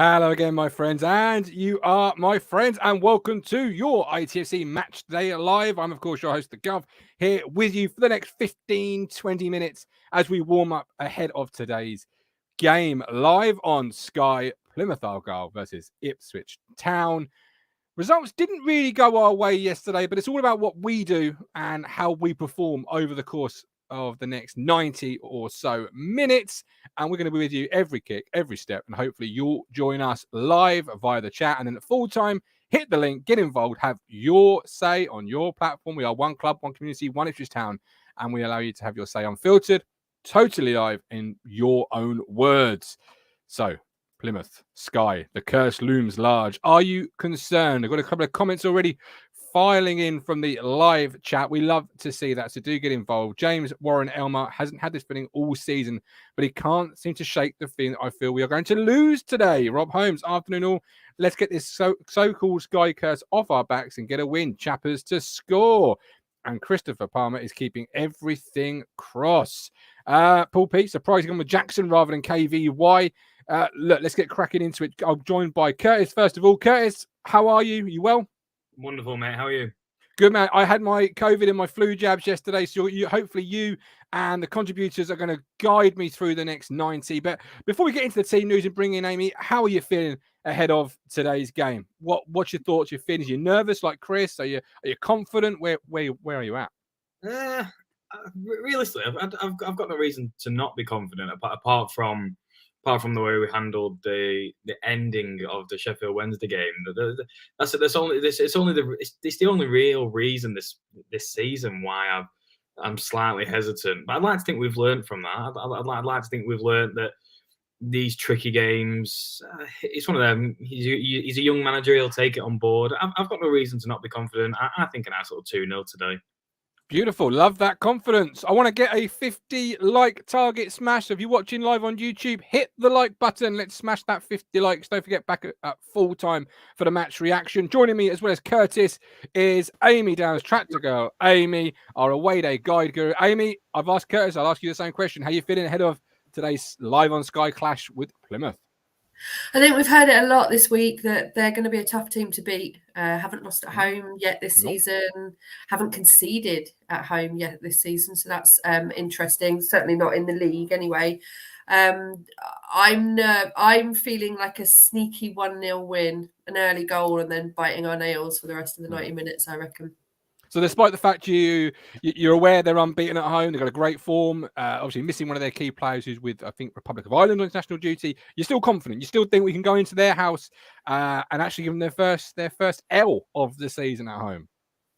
Hello again, my friends, and you are my friends, and welcome to your ITFC Matchday Live. I'm, of course, your host, The Gov, here with you for the next 15-20 minutes as we warm up ahead of today's game live on Sky. Plymouth Argyle versus Ipswich Town. Results didn't really go our way yesterday, but it's all about what we do and how we perform over the course of the next 90 or so minutes. And we're going to be with you every kick, every step, and hopefully you'll join us live via the chat. And then at full time, hit the link, get involved, have your say on your platform. We are one club, one community, one Ipswich Town, and we allow you to have your say unfiltered, totally live in your own words. So, Plymouth, Sky, the curse looms large. Are you concerned? I've got a couple of comments already filing in from the live chat. We love to see that, so do get involved. James Warren Elmer hasn't had this feeling all season, but he can't seem to shake the feeling that I feel we are going to lose today. Rob Holmes, afternoon all. Let's get this so-called Sky curse off our backs and get a win. Chappers to score. And Christopher Palmer is keeping everything cross. Paul Pete, surprising on with Jackson rather than KVY. Look, let's get cracking into it. I'm joined by Curtis. First of all, Curtis, how are you? You well? Wonderful, mate. How are you? Good, man. I had my COVID and my flu jabs yesterday, so hopefully you and the contributors are going to guide me through the next 90. But before we get into the team news and bring in Amy, how are you feeling ahead of today's game? What's your thoughts, your feelings? Are you nervous like Chris? Are you confident? Where are you at? Realistically, I've got no reason to not be confident apart from the way we handled the ending of the Sheffield Wednesday game. It's the only real reason this season why I'm slightly hesitant. But I'd like to think we've learned from that. I'd like to think we've learned that these tricky games, it's one of them. He's a young manager. He'll take it on board. I've got no reason to not be confident. I think a nice little 2-0 today. Beautiful. Love that confidence. I want to get a 50 like target smash. So if you're watching live on YouTube, hit the like button. Let's smash that 50 likes. Don't forget, back at full time for the match reaction. Joining me as well as Curtis is Amy Downs, Tractor Girl. Amy, our away day guide guru. Amy, I've asked Curtis, I'll ask you the same question. How are you feeling ahead of today's live on Sky clash with Plymouth? I think we've heard it a lot this week that they're going to be a tough team to beat. Haven't lost at home yet this season. Haven't conceded at home yet this season. So that's interesting. Certainly not in the league anyway. I'm feeling like a sneaky 1-0 win, an early goal, and then biting our nails for the rest of the 90 minutes, I reckon. So despite the fact you're aware they're unbeaten at home, they've got a great form, obviously missing one of their key players who's with, I think, Republic of Ireland on international duty, you're still confident. You still think we can go into their house and actually give them their first L of the season at home.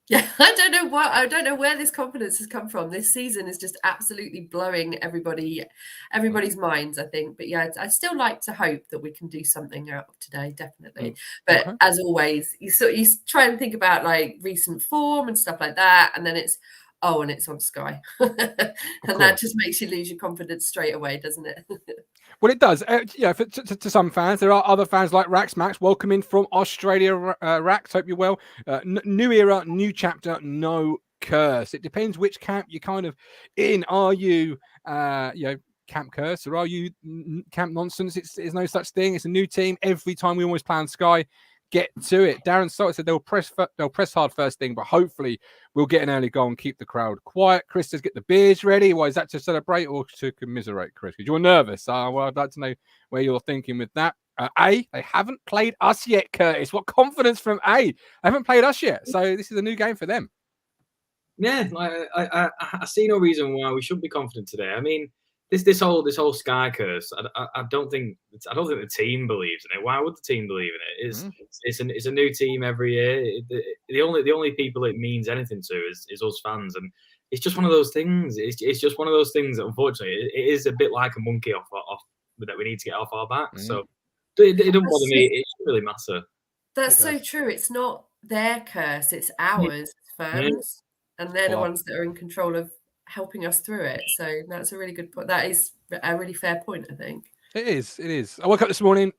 Yeah, I don't know where this confidence has come from. This season is just absolutely blowing everybody's minds, I think. But yeah, I still like to hope that we can do something out of today, definitely. But as always, you try and think about like recent form and stuff like that, and then it's on Sky, and that just makes you lose your confidence straight away, doesn't it? Well, it does. To some fans, there are other fans like Rax Max. Welcome in from Australia, Rax. Hope you're well. New era, new chapter, no curse. It depends which camp you're kind of in. Are you, camp curse, or are you camp nonsense? It's no such thing. It's a new team. Every time we always play on Sky, get to it. Darren Stott said they'll press hard first thing, but hopefully we'll get an early goal and keep the crowd quiet. Chris says, get the beers ready. Why is that, to celebrate or to commiserate, Chris? Because you're nervous. Well, I'd like to know where you're thinking with that. They haven't played us yet, Curtis. What confidence from A? They haven't played us yet, so this is a new game for them. Yeah, I see no reason why we shouldn't be confident today. I mean, this whole Sky curse. I don't think the team believes in it. Why would the team believe in it? It's a new team every year. The only people it means anything to is us fans, and it's just one of those things. It's just one of those things that unfortunately it is a bit like a monkey off that we need to get off our backs. So it don't bother me. It shouldn't really matter. That's so true. It's not their curse; it's ours, firms, and they're the ones that are in control of helping us through it. So that's a really good point. That is a really fair point, I think. It is. I woke up this morning,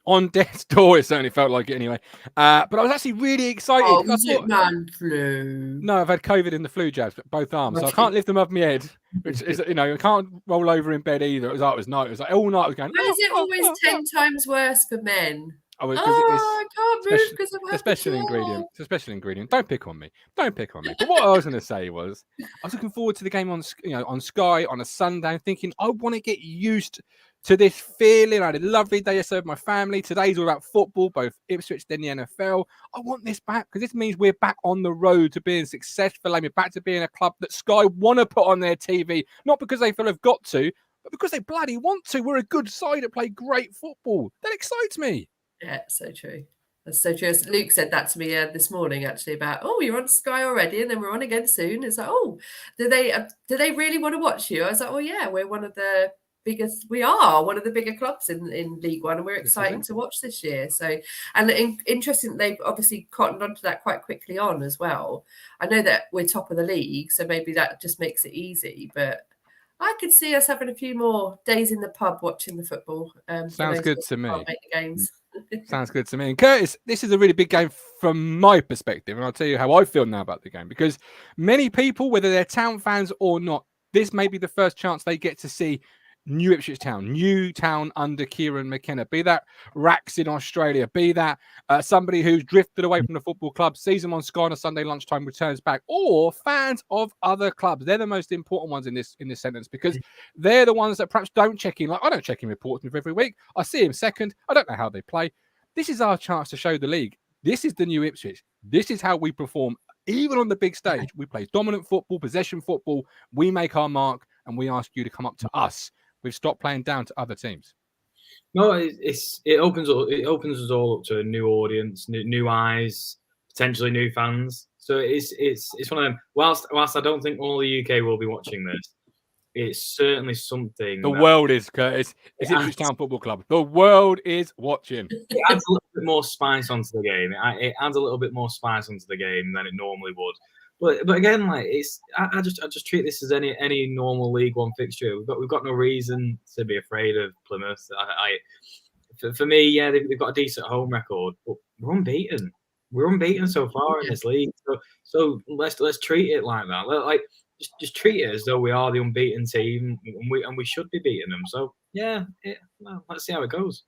on death's door. It certainly felt like it anyway. But I was actually really excited. Oh, 'cause I was it thought, man flu? no, I've had COVID in the flu jabs, but both arms, so I Okay. can't lift them above my head. Which is, I can't roll over in bed either. It was night. It was like all night I was going. Why is it always 10 times worse for men? Oh, because I can't move special- because I'm it's a special ingredient. It's a special ingredient. Don't pick on me. Don't pick on me. But what I was going to say was, I was looking forward to the game on Sky on a Sunday, thinking I want to get used to this feeling. I had a lovely day yesterday with my family. Today's all about football, both Ipswich then the NFL. I want this back because this means we're back on the road to being successful. We're back to being a club that Sky want to put on their TV, not because they feel they've got to, but because they bloody want to. We're a good side that play great football. That excites me. Yeah, so true. That's so true. Luke said that to me this morning, actually, about, oh, you're on Sky already, and then we're on again soon. It's like, oh, do they really want to watch you? I was like, oh yeah, we're one of the biggest. We are one of the bigger clubs in League One, and we're excited to watch this year. So, and interesting, they've obviously cottoned onto that quite quickly on as well. I know that we're top of the league, so maybe that just makes it easy, but I could see us having a few more days in the pub watching the football. Sounds good to me. Can't make the games. Sounds good to me. And Curtis, this is a really big game from my perspective. And I'll tell you how I feel now about the game, because many people, whether they're town fans or not, this may be the first chance they get to see new Ipswich Town, new town under Kieran McKenna, be that Rax in Australia, be that somebody who's drifted away from the football club, sees them on Sky on a Sunday lunchtime, returns back, or fans of other clubs. They're the most important ones in this sentence, because they're the ones that perhaps don't check in. Like, I don't check in reports with every week. I see him second. I don't know how they play. This is our chance to show the league. This is the new Ipswich. This is how we perform. Even on the big stage, we play dominant football, possession football. We make our mark, and we ask you to come up to us. We've stopped playing down to other teams. No, it opens us all up to a new audience, new eyes, potentially new fans. So it's one of them. Whilst I don't think all the UK will be watching this, it's certainly something. The world is, Curtis. It's Ipswich Town Football Club. The world is watching. It adds a little bit more spice onto the game. It adds a little bit more spice onto the game than it normally would. But again, like I just treat this as any normal League One fixture. We've got no reason to be afraid of Plymouth. For me, yeah, they've got a decent home record, but we're unbeaten. We're unbeaten so far in this league. So let's treat it like that. Like just treat it as though we are the unbeaten team, and we should be beating them. So yeah, let's see how it goes.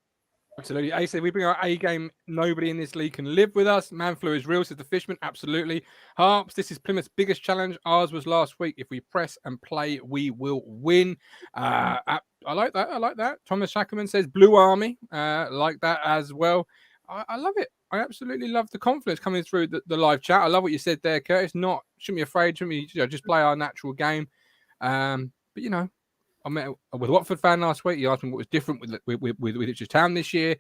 Absolutely. I said we bring our A game. Nobody in this league can live with us. Man flu is real, says the Fishman. Absolutely. Harps, this is Plymouth's biggest challenge. Ours was last week. If we press and play, we will win. I like that. Thomas Shackerman says Blue Army. Like that as well. I love it. I absolutely love the confidence coming through the live chat. I love what you said there, Curtis. Shouldn't be afraid. Shouldn't be, just play our natural game. But I met with a Watford fan last week. He asked me what was different with Ipswich Town this year.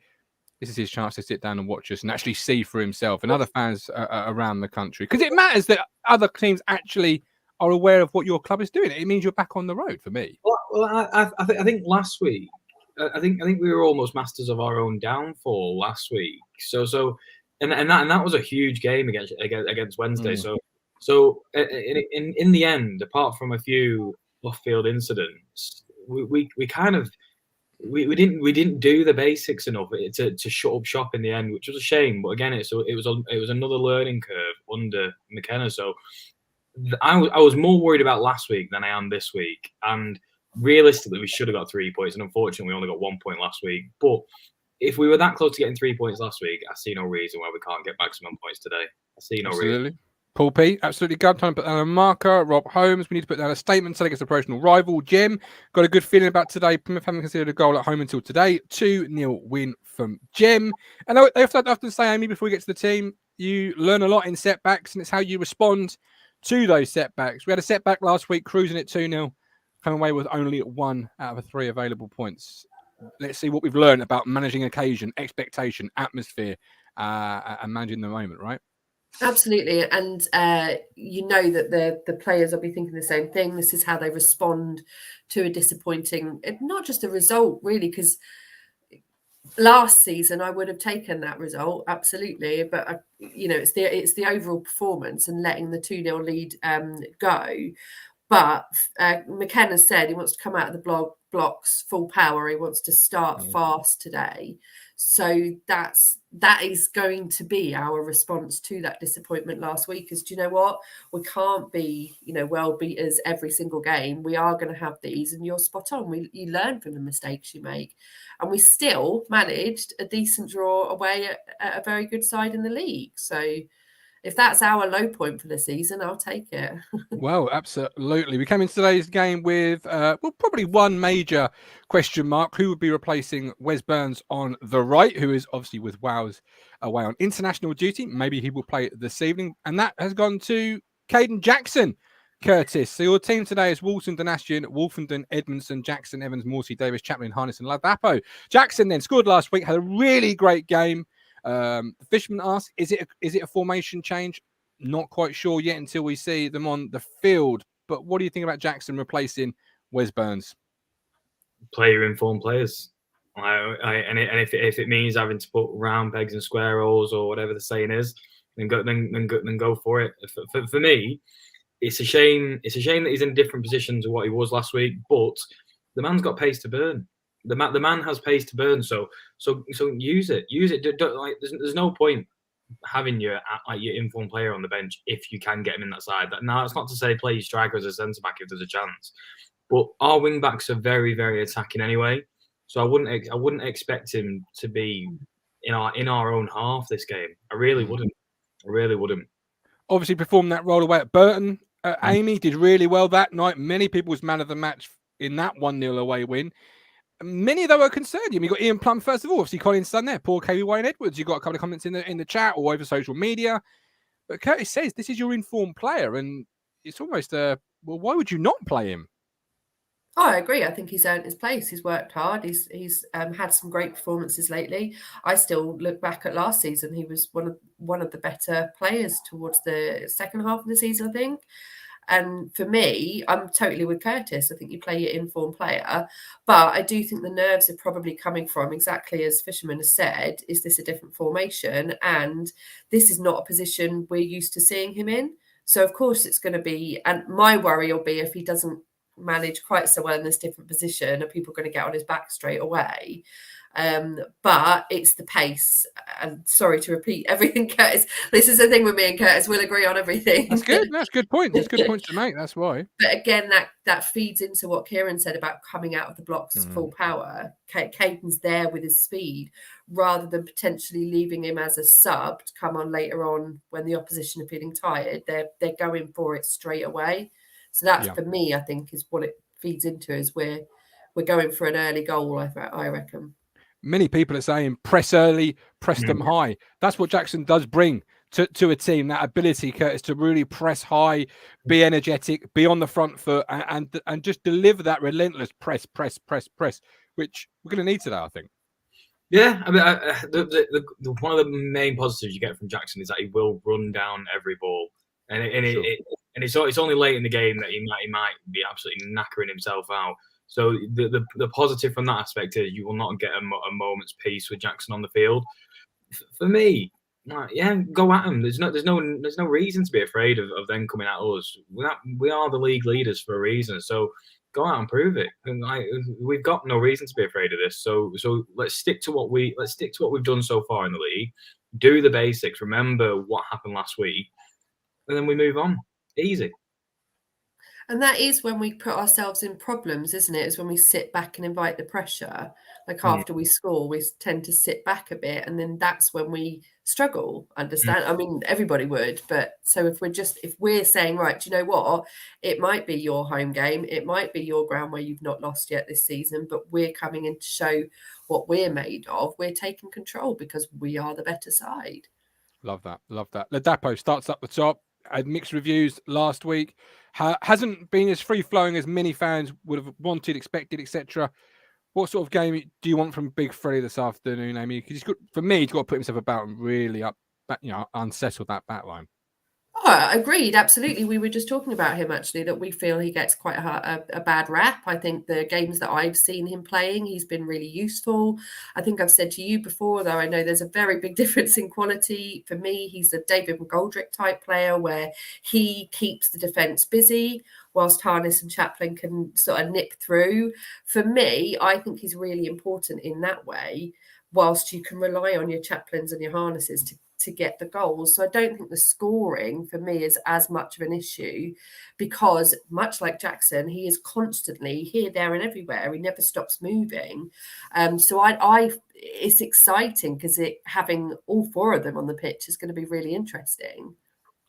This is his chance to sit down and watch us and actually see for himself and other fans around the country. Because it matters that other teams actually are aware of what your club is doing. It means you're back on the road for me. Well, I think last week, I think we were almost masters of our own downfall last week. So that was a huge game against Wednesday. So in the end, apart from a few off-field incidents, we didn't do the basics enough to shut up shop in the end, which was a shame. But again, it was another learning curve under McKenna. So I was more worried about last week than I am this week. And realistically, we should have got 3 points, and unfortunately, we only got 1 point last week. But if we were that close to getting 3 points last week, I see no reason why we can't get maximum points today. I see no reason. Paul P, absolutely good. Time to put down a marker. Rob Holmes, we need to put down a statement saying against a professional rival. Jim, got a good feeling about today. Plymouth haven't considered a goal at home until today. 2-0 win from Jim. And they often say, Amy, before we get to the team, you learn a lot in setbacks, and it's how you respond to those setbacks. We had a setback last week, cruising at 2-0, coming away with only 1 out of 3 available points. Let's see what we've learned about managing occasion, expectation, atmosphere, and managing the moment, right? Absolutely. And you know that the players will be thinking the same thing. This is how they respond to a disappointing, not just a result, really, because last season I would have taken that result, absolutely. But, it's the overall performance and letting the 2-0 lead go. But McKenna said he wants to come out of the blocks full power. He wants to start fast today. So that is going to be our response to that disappointment last week. Is, do you know what? We can't be, world beaters every single game. We are going to have these, and you're spot on. You learn from the mistakes you make, and we still managed a decent draw away at a very good side in the league. So if that's our low point for the season, I'll take it. Well, absolutely. We came into today's game with, probably one major question mark. Who would be replacing Wes Burns on the right, who is obviously with Wales away on international duty? Maybe he will play this evening. And that has gone to Caden Jackson, Curtis. So your team today is Walton, Donastian, Wolfenden, Edmondson, Jackson, Evans, Morsey, Davis, Chaplin, Harness, and Ladapo. Jackson then scored last week, had a really great game. The Fisherman asked, is it a formation change? Not quite sure yet until we see them on the field. But what do you think about Jackson replacing Wes Burns? Play your informed players. And if it means having to put round pegs and square holes or whatever the saying is, then go for it. For me, it's a shame. It's a shame that he's in a different position to what he was last week. But the man's got pace to burn. The man has pace to burn. So use it. Use it. There's no point having your informed player on the bench if you can get him in that side. Now, it's not to say play your striker as a centre back if there's a chance, but our wing backs are very, very attacking anyway. So I wouldn't expect him to be in our own half this game. I really wouldn't. Obviously, performed that role away at Burton. Amy did really well that night. Many people was man of the match in that 1-0 away win. Many, though, are concerned. You got Ian Plum, first of all. Obviously, Colin's son there. Poor Kaylee Wayne Edwards. You got a couple of comments in the chat or over social media. But Curtis says this is your informed player, and it's almost why would you not play him? Oh, I agree. I think he's earned his place. He's worked hard. He's had some great performances lately. I still look back at last season. He was one of the better players towards the second half of the season, I think. And for me, I'm totally with Curtis. I think you play your informed player, but I do think the nerves are probably coming from, exactly as Fisherman has said, is this a different formation? And this is not a position we're used to seeing him in. So of course it's going to be, and my worry will be if he doesn't manage quite so well in this different position, are people going to get on his back straight away? But it's the pace. And sorry to repeat everything, Curtis. This is the thing with me and Curtis. We'll agree on everything. That's good. That's a good point. That's good points to make. That's why. But again, that feeds into what Kieran said about coming out of the blocks full power. Caden's there with his speed, rather than potentially leaving him as a sub to come on later on when the opposition are feeling tired. They're going for it straight away. So that's for me, I think, is what it feeds into. Is we're going for an early goal. I reckon. Many people are saying press early, press them high. That's what Jackson does bring to a team, that ability, Curtis, to really press high, be energetic, be on the front foot, and just deliver that relentless press, which we're going to need today, I think. Yeah, I mean, one of the main positives you get from Jackson is that he will run down every ball, and it's only late in the game that he might be absolutely knackering himself out. So the positive from that aspect is you will not get a moment's peace with Jackson on the field. For me, go at him. There's no reason to be afraid of them coming at us. We are the league leaders for a reason. So go out and prove it. And we've got no reason to be afraid of this. So let's stick to what we've done so far in the league. Do the basics. Remember what happened last week, and then we move on. Easy. And that is when we put ourselves in problems, isn't it? Is when we sit back and invite the pressure. Like after we score, we tend to sit back a bit, and then that's when we struggle. Understand? I mean, everybody would, but so if we're saying, right, do you know what? It might be your home game, it might be your ground where you've not lost yet this season, but we're coming in to show what we're made of. We're taking control because we are the better side. Love that. Ladapo starts up the top. Had mixed reviews last week. Hasn't been as free-flowing as many fans would have wanted, expected, etc. What sort of game do you want from Big Freddie this afternoon, Amy? Because for me, he's got to put himself about and really unsettle that back line. Agreed. Absolutely. We were just talking about him actually, that we feel he gets quite a bad rap. I think the games that I've seen him playing, he's been really useful. I think I've said to you before, though, I know there's a very big difference in quality. For me, he's a David McGoldrick type player where he keeps the defence busy whilst Harness and Chaplin can sort of nip through. For me, I think he's really important in that way, whilst you can rely on your Chaplins and your Harnesses to get the goals. So I don't think the scoring for me is as much of an issue, because much like Jackson, he is constantly here, there and everywhere. He never stops moving. So I it's exciting because having all four of them on the pitch is going to be really interesting.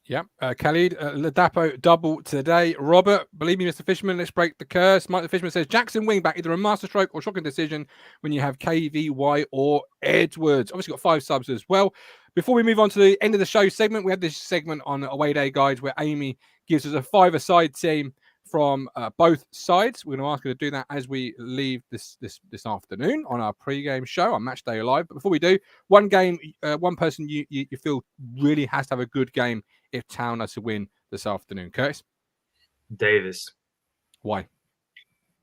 Yep. Khalid, Ladapo double today. Robert, believe me, Mr. Fisherman, let's break the curse. Mike the Fisherman says Jackson wing back, either a masterstroke or shocking decision when you have KVY or Edwards. Obviously got 5 subs as well. Before we move on to the end of the show segment, we have this segment on Away Day Guides where Amy gives us a 5-a-side team from both sides. We're going to ask her to do that as we leave this afternoon on our pre-game show on Matchday Live. But before we do, one game, one person you feel really has to have a good game if Town are to win this afternoon. Curtis? Davis. Why?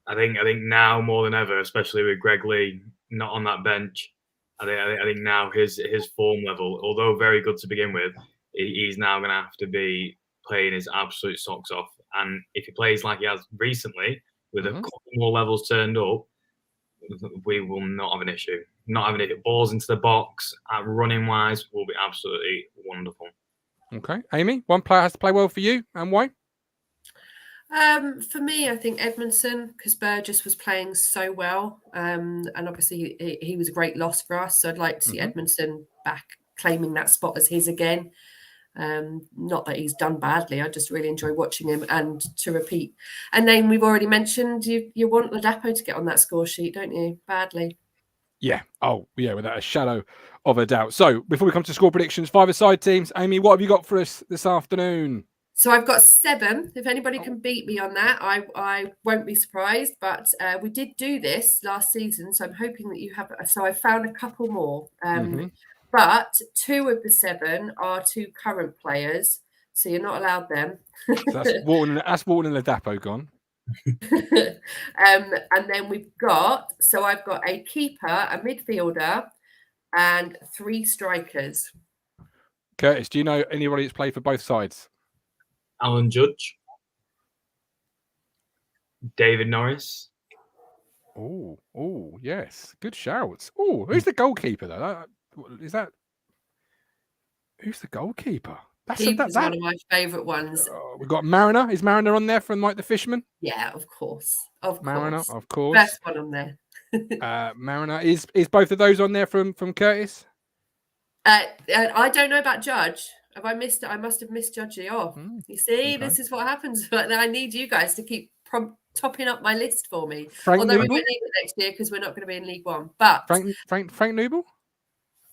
I think now more than ever, especially with Greg Lee not on that bench, I think now his form level, although very good to begin with, he's now going to have to be playing his absolute socks off. And if he plays like he has recently, with a couple more levels turned up, we will not have an issue. Not having it balls into the box, running wise, will be absolutely wonderful. Okay, Amy, one player has to play well for you, and why? For me, I think Edmondson, because Burgess was playing so well, and obviously he was a great loss for us. So I'd like to see Edmondson back claiming that spot as his again. Not that he's done badly. I just really enjoy watching him. And to repeat a name we've already mentioned, you want Ladapo to get on that score sheet, don't you? Badly. Yeah. Oh, yeah, without a shadow of a doubt. So before we come to score predictions, 5-a-side teams, Amy, what have you got for us this afternoon? So I've got 7. If anybody can beat me on that, I won't be surprised. But we did do this last season, so I'm hoping that you have. So I found a couple more. But 2 of the 7 are 2 current players, so you're not allowed them. So that's Wharton and Ladapo gone. And then we've got, so I've got a keeper, a midfielder, and 3 strikers. Curtis, do you know anybody that's played for both sides? Alan Judge, David Norris. Oh, yes, good shouts. Oh, who's the goalkeeper though? Who's the goalkeeper? That's one of my favourite ones. We've got Mariner. Is Mariner on there from Mike the Fisherman? Yeah, of course. Mariner, of course. Best one on there. Mariner. Is both of those on there from Curtis? I don't know about Judge. Have I missed it? I must have misjudged it off. You see, This is what happens. But I need you guys to keep topping up my list for me. Although we won't need it next year because we're not going to be in League One. But Frank Noble?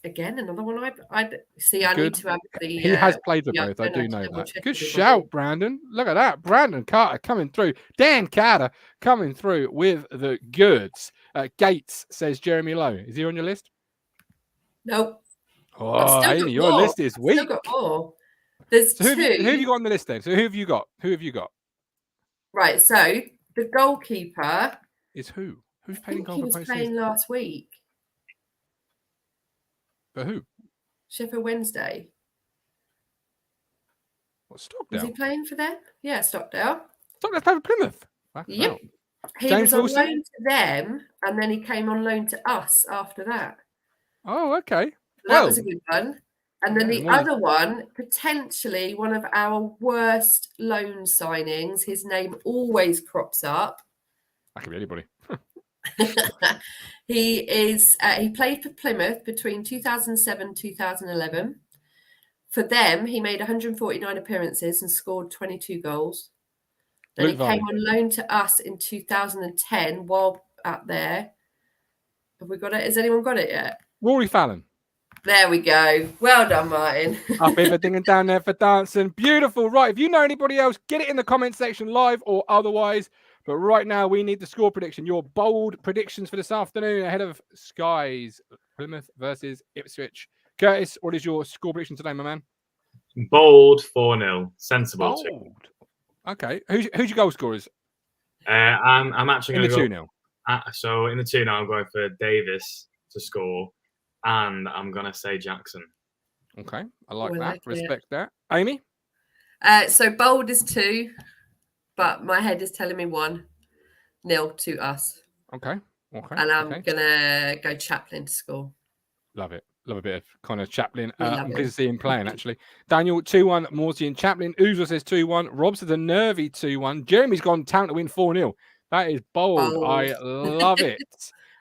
Again, another one I see. I need to have the. He has played for both. I do know that. Good shout, Brandon. Look at that. Brandon Carter coming through. Dan Carter coming through with the goods. Gates says Jeremy Lowe. Is he on your list? Nope. Oh, Amy, your list is weak. Still got more. There's 2. Who have you got on the list then? So who have you got? Right. So the goalkeeper is who? Who's playing goal? He was playing last week. For who? Sheffield Wednesday. What, Stockdale? Was he playing for them? Yeah, Stockdale. Stockdale's playing for Plymouth. Yep. He was on loan to them, and then he came on loan to us after that. Oh, okay. So that was a good one. And then the other one, potentially one of our worst loan signings. His name always crops up. That could be anybody. He played for Plymouth between 2007 and 2011. For them, he made 149 appearances and scored 22 goals. Then he came on loan to us in 2010 while out there. Have we got it? Has anyone got it yet? Rory Fallon. There we go. Well done, Martin. Up everything and down there for dancing. Beautiful. Right. If you know anybody else, get it in the comment section live or otherwise. But right now, we need the score prediction. Your bold predictions for this afternoon ahead of Sky's Plymouth versus Ipswich. Curtis, what is your score prediction today, my man? Bold 4-0. Sensible. Bold. Okay. Who's your goal scorers? I'm actually In going the to 2-0. So in the 2-0, I'm going for Davis to score, and I'm going to say Jackson. Okay. I like that. like it. Respect that. Amy? So bold is 2, but my head is telling me 1-0 to us. Okay. Okay. And I'm okay. gonna go Chaplin to score. Love it. Love a bit of kind of Chaplin. We love I'm it. pleased to see him playing, actually. Daniel, 2-1. Morty and Chaplin. Oozle says 2-1. Rob says a nervy 2-1. Jeremy's gone town to win 4-0. That is bold. I love it.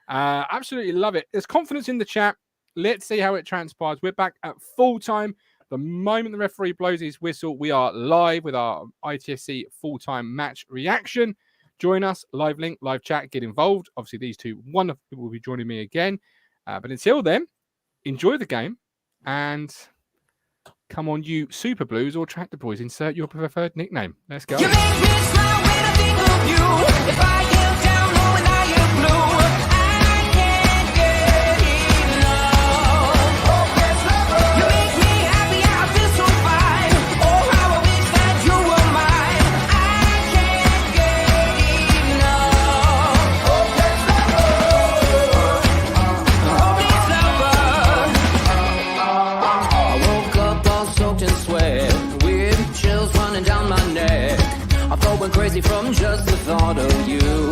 Absolutely love it. There's confidence in the chat. Let's see how it transpires. We're back at full time. The moment the referee blows his whistle, we are live with our ITFC full-time match reaction. Join us, live link, live chat, get involved. Obviously, these two wonderful people will be joining me again. But until then, enjoy the game and come on, you Super Blues or Tractor Boys. Insert your preferred nickname. Let's go. You make me smile when I think of you. If I am down low and I am blue, I can't get enough. Oh, yes, lover. You make me happy, I feel so fine. Oh, how I wish that you were mine. I can't get enough. Oh, yes, lover. I woke up all soaked in sweat, weird chills running down my neck. I felt went crazy from just the thought of you.